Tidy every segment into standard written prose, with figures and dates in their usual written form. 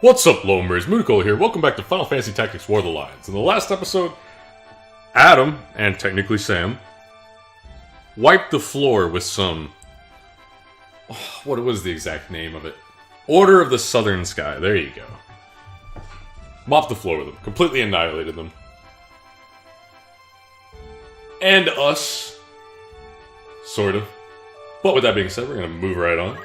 What's up, Lomers? Mooncola here. Welcome back to Final Fantasy Tactics War of the Lions. In the last episode, Adam, and technically Sam, wiped the floor with some... what was the exact name of it? Order of the Southern Sky. There you go. Mopped the floor with them. Completely annihilated them. And us. Sort of. But with that being said, we're going to move right on.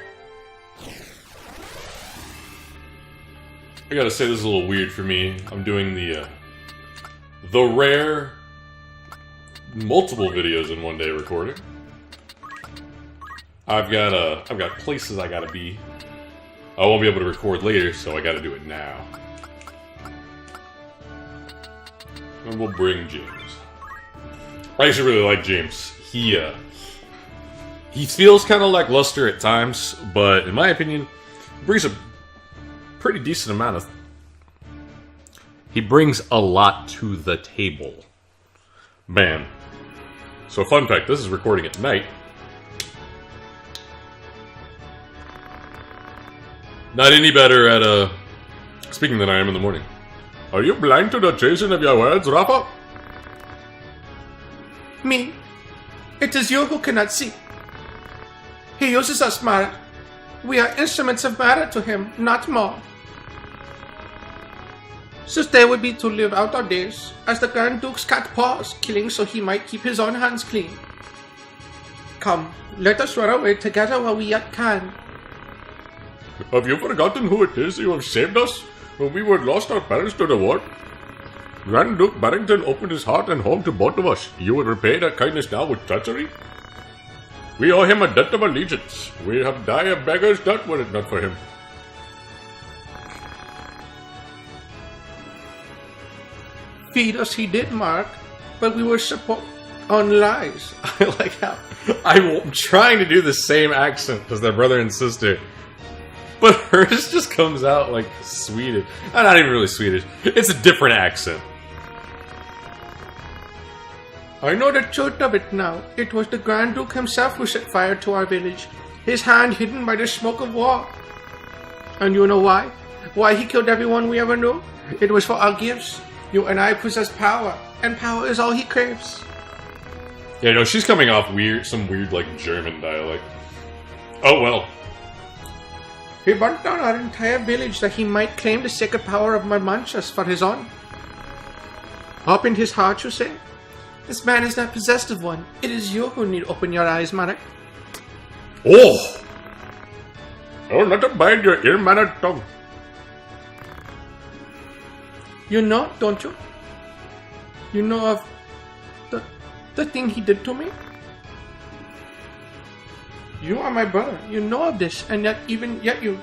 I gotta say, this is a little weird for me. I'm doing the rare multiple videos in one day recording. I've got places I gotta be. I won't be able to record later, so I gotta do it now. And we'll bring James. I actually really like James. He feels kind of lackluster at times, but in my opinion, he brings a pretty decent amount of... He brings a lot to the table. Man. So fun fact, this is recording at night. Not any better at speaking than I am in the morning. Are you blind to the chasing of your words, Rafa? Me? It is you who cannot see. He uses us, Mara. We are instruments of matter to him, not more. So they would be to live out our days as the Grand Duke's cat paws, killing so he might keep his own hands clean. Come, let us run away together while we yet can. Have you forgotten who it is you have saved us when we were lost our parents to the war? Grand Duke Barrington opened his heart and home to both of us. You would repay that kindness now with treachery? We owe him a debt of allegiance. We have died a beggar's debt were it not for him. Feed us he did, Mark, but we were on lies. I like how I'm trying to do the same accent as their brother and sister, but hers just comes out like Swedish. Not even really Swedish. It's a different accent. I know the truth of it now. It was the Grand Duke himself who set fire to our village, his hand hidden by the smoke of war. And you know why? Why he killed everyone we ever knew? It was for our gifts. You and I possess power, and power is all he craves. Yeah, no, she's coming off some weird, like, German dialect. Oh, well. He burnt down our entire village that he might claim the sacred power of Marmanchas for his own. Up in his heart, you say? This man is not possessed of one. It is you who need open your eyes, Marek. Oh! Oh, not abide your ill-mannered tongue. You know, don't you? You know of the thing he did to me? You are my brother. You know of this, and yet you...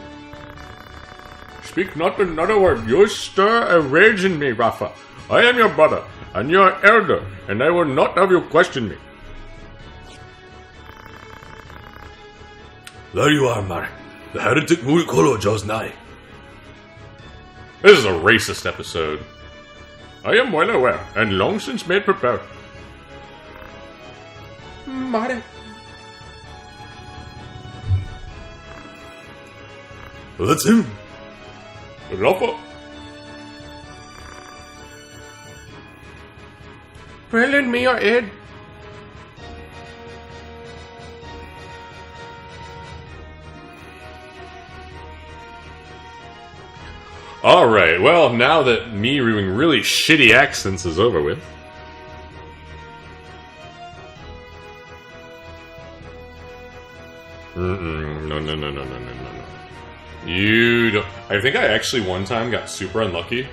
Speak not another word. You stir a rage in me, Rafa. I am your brother, and your elder, and I will not have you question me. There you are, Marek. The heretic Mooncola draws nigh. This is a racist episode. I am well aware, and long since made prepared. Marek. That's him. Rafa. Pray lend me your aid. Alright, well, now that me doing really shitty accents is over with. No. You don't... I think I actually one time got super unlucky.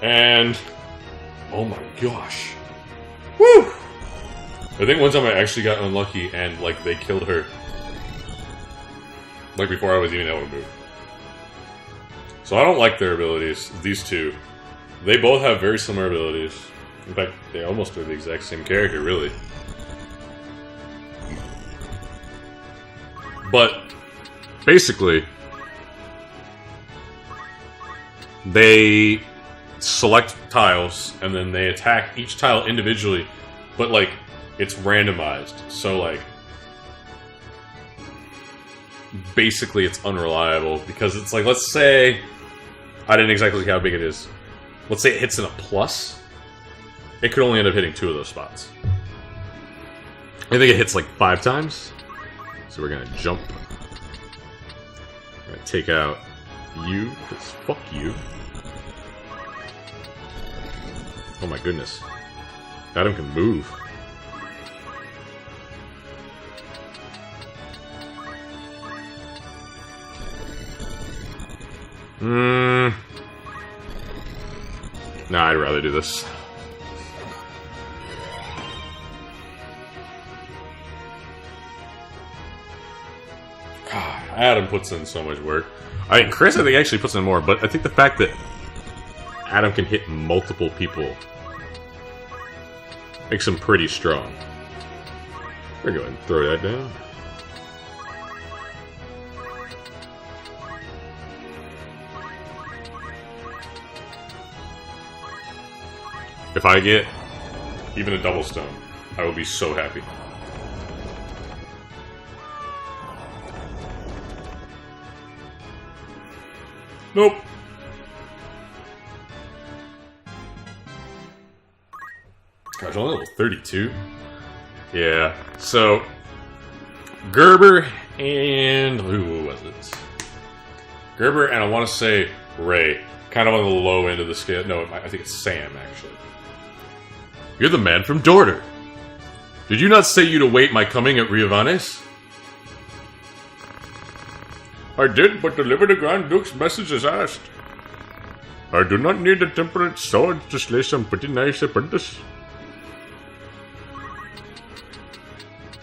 And... oh my gosh. Woo! I think one time I actually got unlucky and, like, they killed her. Like, before I was even able to move. So I don't like their abilities, these two. They both have very similar abilities. In fact, they almost are the exact same character, really. But, basically, they select tiles, and then they attack each tile individually, but, like, it's randomized. So, like, basically it's unreliable, because it's like, let's say I didn't exactly see how big it is. Let's say it hits in a plus. It could only end up hitting 2 of those spots. I think it hits like 5 times. So we're gonna jump. We're gonna take out you, because fuck you. Oh my goodness. Adam can move. Nah, I'd rather do this. God, Adam puts in so much work. I mean, Chris, I think, actually puts in more, but I think the fact that Adam can hit multiple people makes him pretty strong. We're going to throw that down. If I get even a double stone, I will be so happy. Nope. Gosh, only level 32? Yeah, so Gerber and who was it? Gerber and I want to say Ray. Kind of on the low end of the scale. No, I think it's Sam, actually. You're the man from Dorter. Did you not say you'd await my coming at Riovanes? I did, but deliver the Grand Duke's message as asked. I do not need a temperate sword to slay some pretty nice apprentice.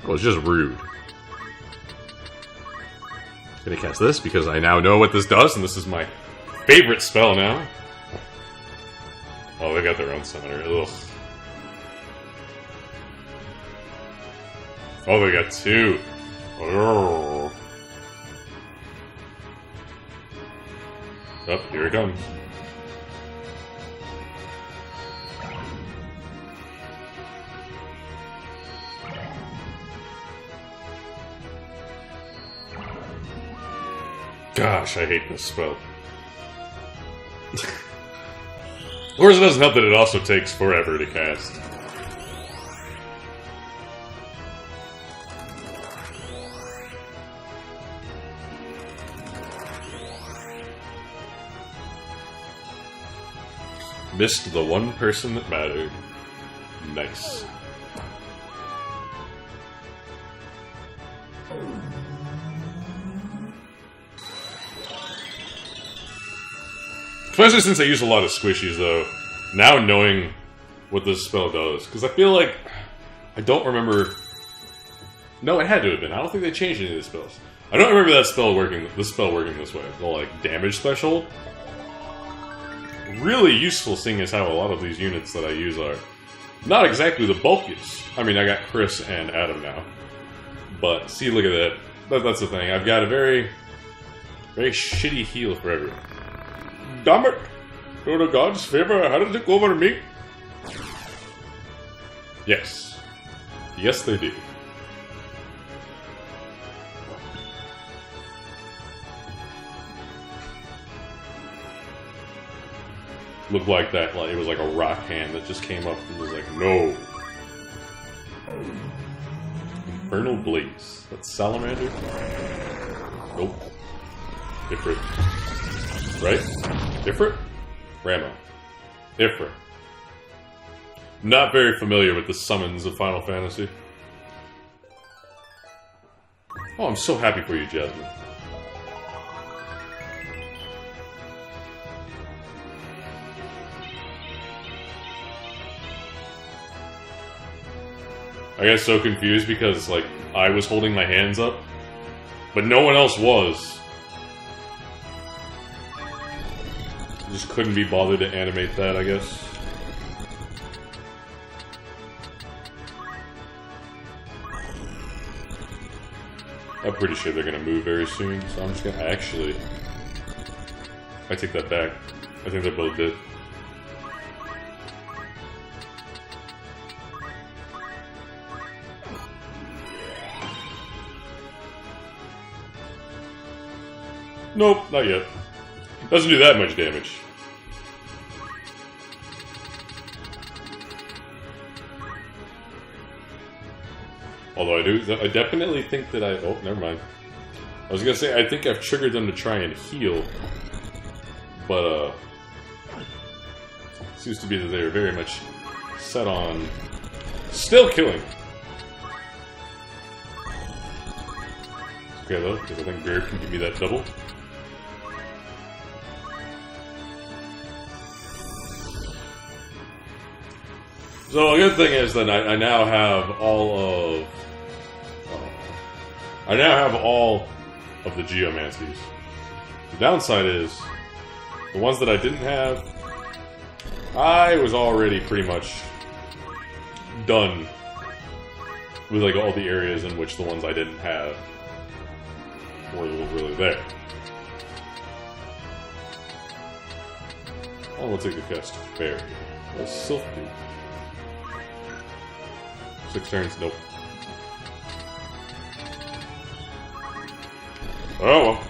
Well, it's just rude. Gonna cast this because I now know what this does, and this is my favorite spell now. Oh, they got their own summoner. Ugh. Oh, they got 2. Oh. Oh, here it comes. Gosh, I hate this spell. Of course, it doesn't help that it also takes forever to cast. Missed the one person that mattered. Nice. Especially since I use a lot of squishies, though. Now knowing what this spell does. Because I feel like... I don't remember... No, it had to have been. I don't think they changed any of the spells. I don't remember that spell working, this spell working this way. The, like, damage threshold. Really useful, seeing as how a lot of these units that I use are not exactly the bulkiest. I mean, I got Chris and Adam now. But, see, look at that. That's the thing. I've got a very, very shitty heal for everyone. Damn it! To the gods' favor, how did it go over me? Yes. Yes, they do. Looked like that, like it was like a rock hand that just came up and was like, no. Infernal Blaze. That's Salamander? Nope. Different. Right? Different? Ramo. Different. Not very familiar with the summons of Final Fantasy. Oh, I'm so happy for you, Jasmine. I got so confused because, like, I was holding my hands up, but no one else was. Just couldn't be bothered to animate that, I guess. I'm pretty sure they're gonna move very soon, so I'm just gonna actually... I take that back. I think they're both dead. Nope, not yet. Doesn't do that much damage. Although I definitely think that oh, never mind. I was gonna say, I think I've triggered them to try and heal. But, seems to be that they're very much set on still killing. Okay, though, because I think Bear can give me that double. So, a good thing is that I now have all of... I now have all of the Geomancies. The downside is, the ones that I didn't have, I was already pretty much done with like all the areas in which the ones I didn't have were really there. Oh, we'll take the cast fairy. A Silph Dude. 6 turns, nope. Oh well.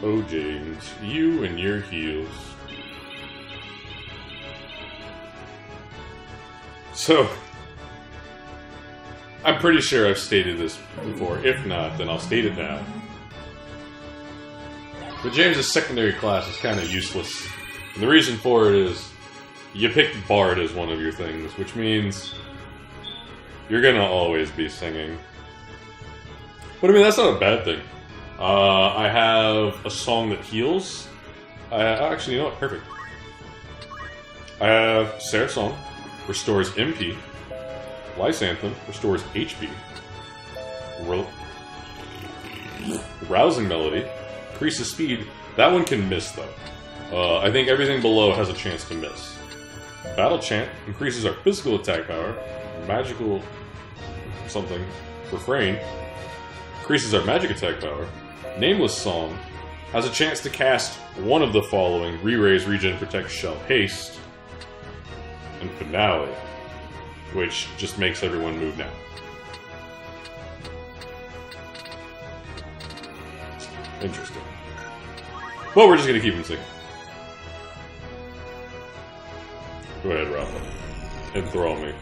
Oh, James, you and your heels. So, I'm pretty sure I've stated this before. If not, then I'll state it now. But James's secondary class is kind of useless. And the reason for it is, you picked Bard as one of your things, which means you're gonna always be singing. But I mean, that's not a bad thing. I have a song that heals. Actually, you know what? Perfect. I have Sarah's Song, restores MP. Lysanthem, restores HP. Rousing Melody, increases speed. That one can miss, though. I think everything below has a chance to miss. Battle Chant increases our physical attack power. Magical something. Refrain increases our magic attack power. Nameless Song has a chance to cast one of the following: Re-Raise, Regen, Protect, Shell, Haste. And Finale, which just makes everyone move now. Interesting. Well, we're just gonna keep him singing. Go ahead, Rafa. Enthrall me.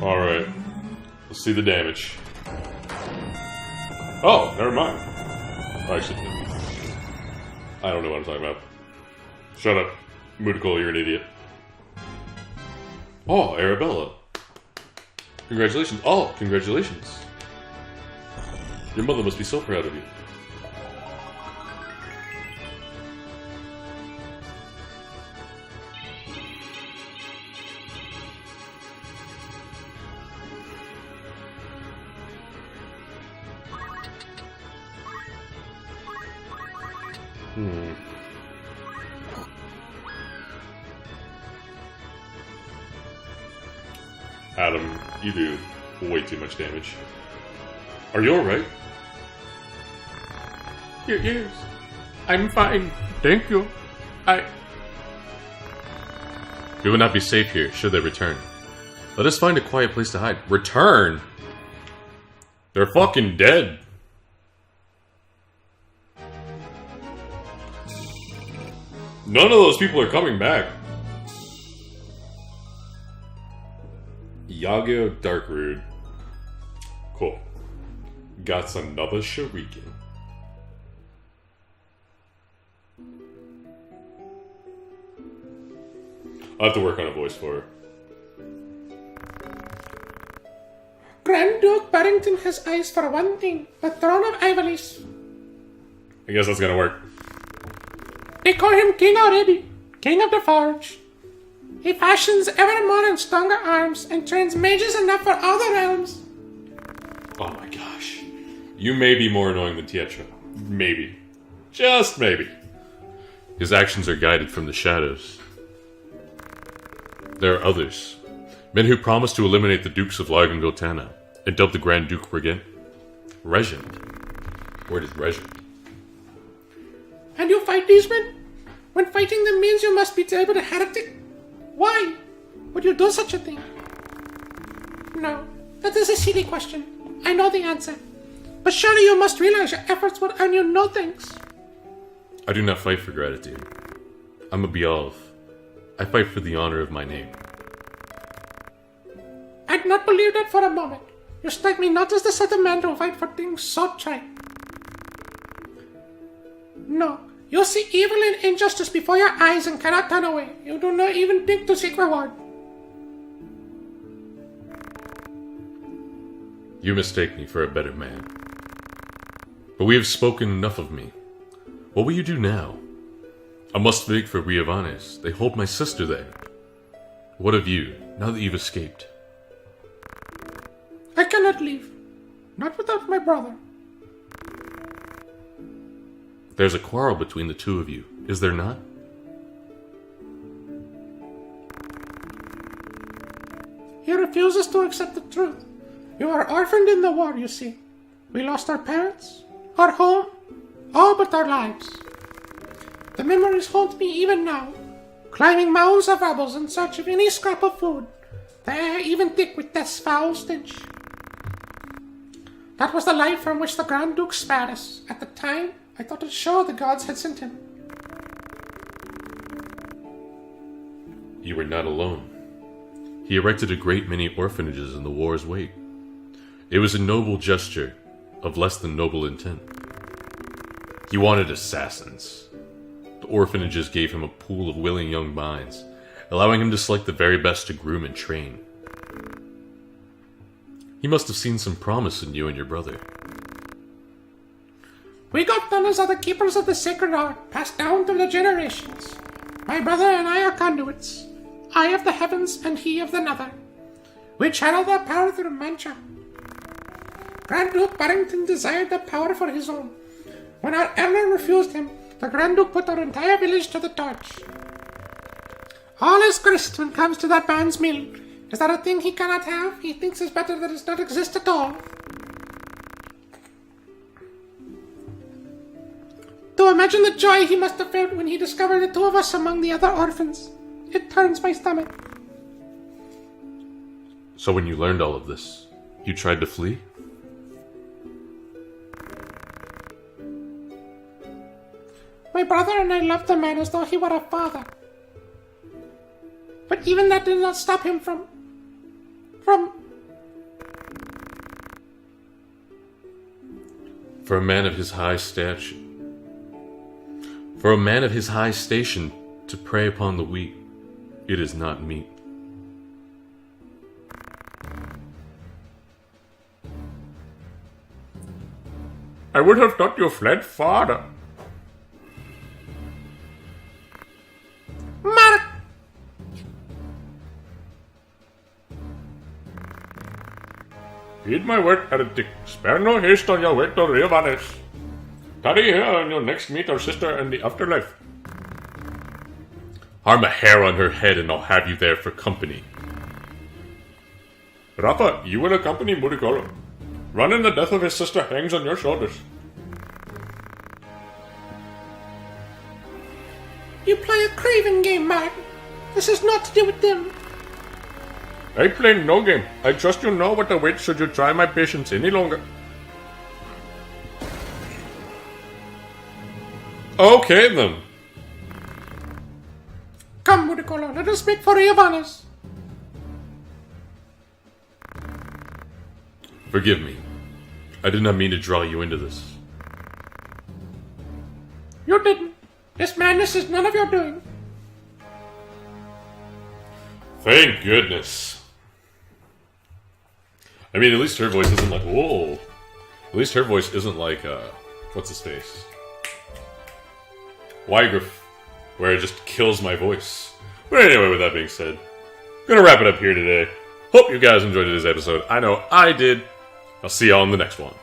Alright. Let's see the damage. Oh, never mind. Actually, I don't know what I'm talking about. Shut up. Mudokol, you're an idiot. Oh, Arabella. Congratulations. Oh, congratulations. Your mother must be so proud of you. Adam, you do way too much damage. Are you alright? Yes. I'm fine. Thank you. We will not be safe here should they return. Let us find a quiet place to hide. Return? They're fucking dead. None of those people are coming back. Yago Darkroot. Cool. Got another Shuriken. I'll have to work on a voice for her. Grand Duke Barrington has eyes for one thing, the throne of Ivalice. I guess that's gonna work. They call him king already. King of the Forge. He fashions ever more and stronger arms and trains mages enough for all the realms. Oh my gosh. You may be more annoying than Tietra. Maybe. Just maybe. His actions are guided from the shadows. There are others. Men who promise to eliminate the Dukes of Larg and Gotana and dub the Grand Duke Regent. Regent. Where is Regent? And you fight these men? When fighting them means you must be able to heretic? Why would you do such a thing? No, that is a silly question. I know the answer. But surely you must realize your efforts will earn you no thanks. I do not fight for gratitude. I'm a Bealv. I fight for the honor of my name. I'd not believe that for a moment. You strike me not as the sort of man to fight for things so trite. No, you see evil and injustice before your eyes and cannot turn away. You do not even think to seek reward. You mistake me for a better man. But we have spoken enough of me. What will you do now? I must make for Riavanes. They hold my sister there. What of you, now that you've escaped? I cannot leave. Not without my brother. There's a quarrel between the two of you, is there not? He refuses to accept the truth. You are orphaned in the war, you see. We lost our parents, our home, all but our lives. The memories haunt me even now, climbing mounds of rubble in search of any scrap of food, the air even thick with death's foul stench. That was the life from which the Grand Duke spared us. At the time, I thought it sure the gods had sent him. You were not alone. He erected a great many orphanages in the war's wake. It was a noble gesture of less than noble intent. He wanted assassins. The orphanages gave him a pool of willing young minds, allowing him to select the very best to groom and train. He must have seen some promise in you and your brother. We godfathers are the keepers of the sacred art, passed down through the generations. My brother and I are conduits. I of the heavens and he of the nether. We channel their power through mantra. Grand Duke Barrington desired the power for his own. When our elder refused him, the Grand Duke put our entire village to the torch. All is grist when it comes to that man's meal. Is that a thing he cannot have? He thinks it's better that it does not exist at all. To imagine the joy he must have felt when he discovered the two of us among the other orphans. It turns my stomach. So when you learned all of this, you tried to flee? My brother and I loved the man as though he were a father. But even that did not stop him from... For a man of his high stature... For a man of his high station to prey upon the weak, it is not meet. I would have thought you fled farther. Mark! Heed my word, heretic. Spare no haste on your way to Riavanes. Tarry here and you'll next meet our sister in the afterlife. Harm a hair on her head and I'll have you there for company. Rafa, you will accompany Murikolo. Run in the death of his sister hangs on your shoulders. You play a craven game, Martin. This is not to do with them. I play no game. I trust you know what awaits should you try my patience any longer. Okay then. Come, Mudicolo, let us make for Riavanes. Forgive me. I did not mean to draw you into this. You didn't. This madness is none of your doing. Thank goodness. I mean, at least her voice isn't like, whoa. At least her voice isn't like, what's his face? Wygriff, where it just kills my voice. But anyway, with that being said, gonna wrap it up here today. Hope you guys enjoyed today's episode. I know I did. I'll see y'all in the next one.